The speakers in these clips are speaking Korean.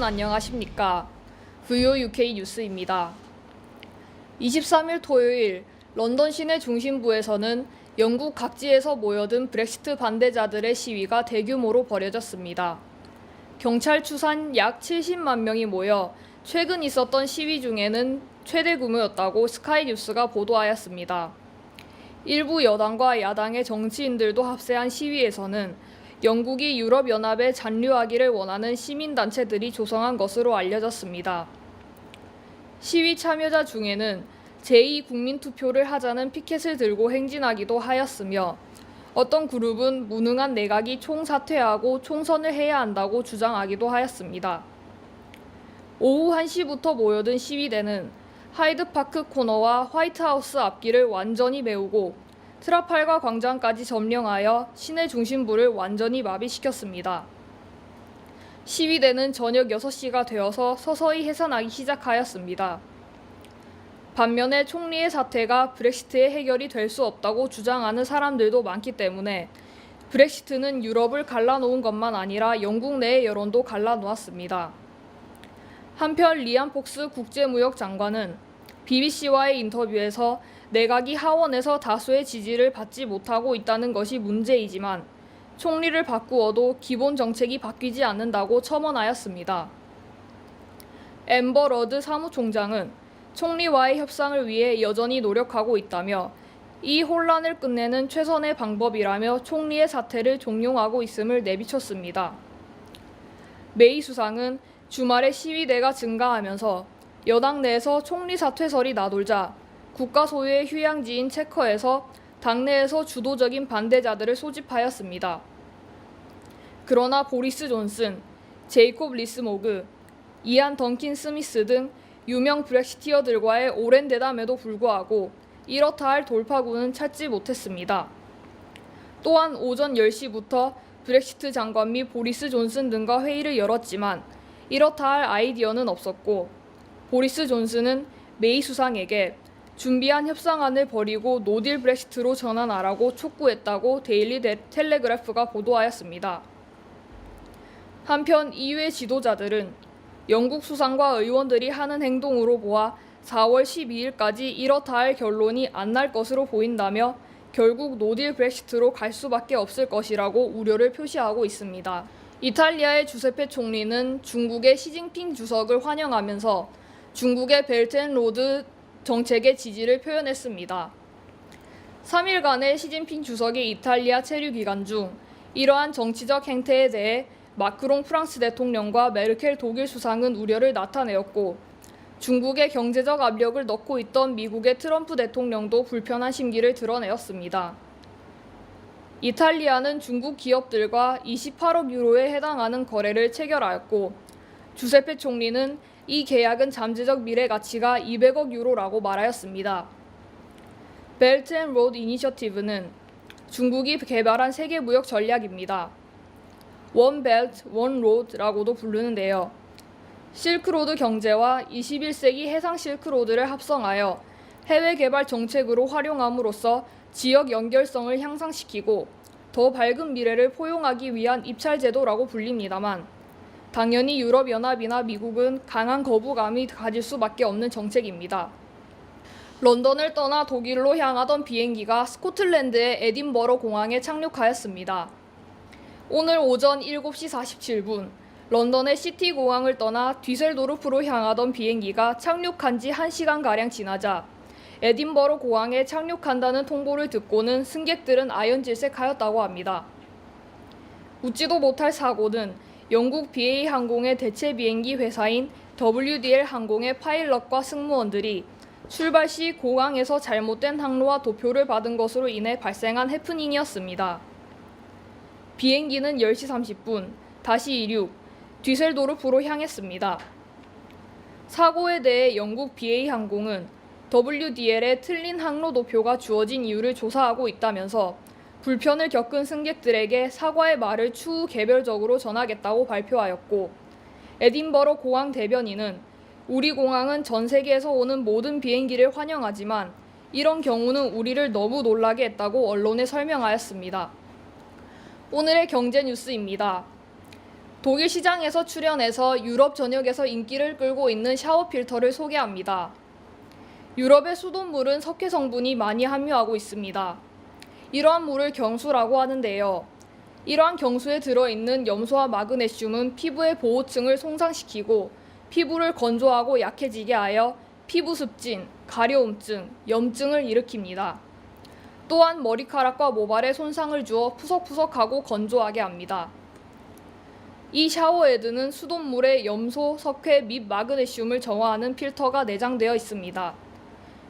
안녕하십니까. VOUK 뉴스입니다. 23일 토요일 런던 시내 중심부에서는 영국 각지에서 모여든 브렉시트 반대자들의 시위가 대규모로 벌어졌습니다. 경찰 추산 약 70만 명이 모여 최근 있었던 시위 중에는 최대 규모였다고 스카이 뉴스가 보도하였습니다. 일부 여당과 야당의 정치인들도 합세한 시위에서는 영국이 유럽연합에 잔류하기를 원하는 시민단체들이 조성한 것으로 알려졌습니다. 시위 참여자 중에는 제2국민투표를 하자는 피켓을 들고 행진하기도 하였으며 어떤 그룹은 무능한 내각이 총사퇴하고 총선을 해야 한다고 주장하기도 하였습니다. 오후 1시부터 모여든 시위대는 하이드파크 코너와 화이트하우스 앞길을 완전히 메우고 트라팔가 광장까지 점령하여 시내 중심부를 완전히 마비시켰습니다. 시위대는 저녁 6시가 되어서 서서히 해산하기 시작하였습니다. 반면에 총리의 사퇴가 브렉시트의 해결이 될 수 없다고 주장하는 사람들도 많기 때문에 브렉시트는 유럽을 갈라놓은 것만 아니라 영국 내의 여론도 갈라놓았습니다. 한편 리암 폭스 국제무역장관은 BBC와의 인터뷰에서 내각이 하원에서 다수의 지지를 받지 못하고 있다는 것이 문제이지만 총리를 바꾸어도 기본 정책이 바뀌지 않는다고 첨언하였습니다. 앰버 러드 사무총장은 총리와의 협상을 위해 여전히 노력하고 있다며 이 혼란을 끝내는 최선의 방법이라며 총리의 사퇴를 종용하고 있음을 내비쳤습니다. 메이 수상은 주말에 시위대가 증가하면서 여당 내에서 총리 사퇴설이 나돌자 국가 소유의 휴양지인 체커에서 당내에서 주도적인 반대자들을 소집하였습니다. 그러나 보리스 존슨, 제이콥 리스모그, 이안 던킨 스미스 등 유명 브렉시티어들과의 오랜 대담에도 불구하고 이렇다 할 돌파구는 찾지 못했습니다. 또한 오전 10시부터 브렉시트 장관 및 보리스 존슨 등과 회의를 열었지만 이렇다 할 아이디어는 없었고 보리스 존슨은 메이 수상에게 준비한 협상안을 버리고 노딜 브렉시트로 전환하라고 촉구했다고 데일리 텔레그래프가 보도하였습니다. 한편 EU의 지도자들은 영국 수상과 의원들이 하는 행동으로 보아 4월 12일까지 이렇다 할 결론이 안 날 것으로 보인다며 결국 노딜 브렉시트로 갈 수밖에 없을 것이라고 우려를 표시하고 있습니다. 이탈리아의 주세페 총리는 중국의 시진핑 주석을 환영하면서 중국의 벨트앤로드 정책의 지지를 표현했습니다. 3일간의 시진핑 주석의 이탈리아 체류 기간 중 이러한 정치적 행태에 대해 마크롱 프랑스 대통령과 메르켈 독일 수상은 우려를 나타내었고 중국의 경제적 압력을 넣고 있던 미국의 트럼프 대통령도 불편한 심기를 드러내었습니다. 이탈리아는 중국 기업들과 28억 유로에 해당하는 거래를 체결하였고 주세페 총리는 이 계약은 잠재적 미래 가치가 200억 유로라고 말하였습니다. 벨트 앤 로드 이니셔티브는 중국이 개발한 세계 무역 전략입니다. 원 벨트, 원 로드라고도 부르는데요. 실크로드 경제와 21세기 해상 실크로드를 합성하여 해외 개발 정책으로 활용함으로써 지역 연결성을 향상시키고 더 밝은 미래를 포용하기 위한 입찰 제도라고 불립니다만 당연히 유럽연합이나 미국은 강한 거부감이 가질 수밖에 없는 정책입니다. 런던을 떠나 독일로 향하던 비행기가 스코틀랜드의 에딘버러 공항에 착륙하였습니다. 오늘 오전 7시 47분 런던의 시티 공항을 떠나 뒤셀도르프로 향하던 비행기가 착륙한 지 1시간가량 지나자 에딘버러 공항에 착륙한다는 통보를 듣고는 승객들은 아연질색하였다고 합니다. 웃지도 못할 사고는 영국 BA 항공의 대체 비행기 회사인 WDL 항공의 파일럿과 승무원들이 출발 시 공항에서 잘못된 항로와 도표를 받은 것으로 인해 발생한 해프닝이었습니다. 비행기는 10시 30분 다시 이륙, 뒤셀도르프로 향했습니다. 사고에 대해 영국 BA 항공은 WDL에 틀린 항로 도표가 주어진 이유를 조사하고 있다면서 불편을 겪은 승객들에게 사과의 말을 추후 개별적으로 전하겠다고 발표하였고 에딘버러 공항 대변인은 우리 공항은 전 세계에서 오는 모든 비행기를 환영하지만 이런 경우는 우리를 너무 놀라게 했다고 언론에 설명하였습니다. 오늘의 경제 뉴스입니다. 독일 시장에서 출현해서 유럽 전역에서 인기를 끌고 있는 샤워 필터를 소개합니다. 유럽의 수돗물은 석회 성분이 많이 함유하고 있습니다. 이러한 물을 경수라고 하는데요. 이러한 경수에 들어있는 염소와 마그네슘은 피부의 보호층을 손상시키고 피부를 건조하고 약해지게 하여 피부 습진, 가려움증, 염증을 일으킵니다. 또한 머리카락과 모발에 손상을 주어 푸석푸석하고 건조하게 합니다. 이 샤워헤드는 수돗물에 염소, 석회 및 마그네슘을 정화하는 필터가 내장되어 있습니다.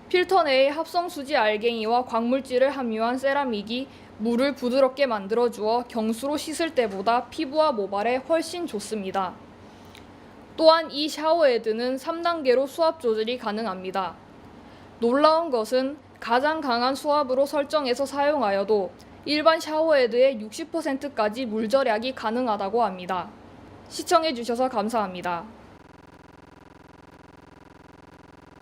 필터 내에 합성수지 알갱이와 광물질을 함유한 세라믹이 물을 부드럽게 만들어주어 경수로 씻을 때보다 피부와 모발에 훨씬 좋습니다. 또한 이 샤워헤드는 3단계로 수압 조절이 가능합니다. 놀라운 것은 가장 강한 수압으로 설정해서 사용하여도 일반 샤워헤드의 60%까지 물 절약이 가능하다고 합니다. 시청해주셔서 감사합니다.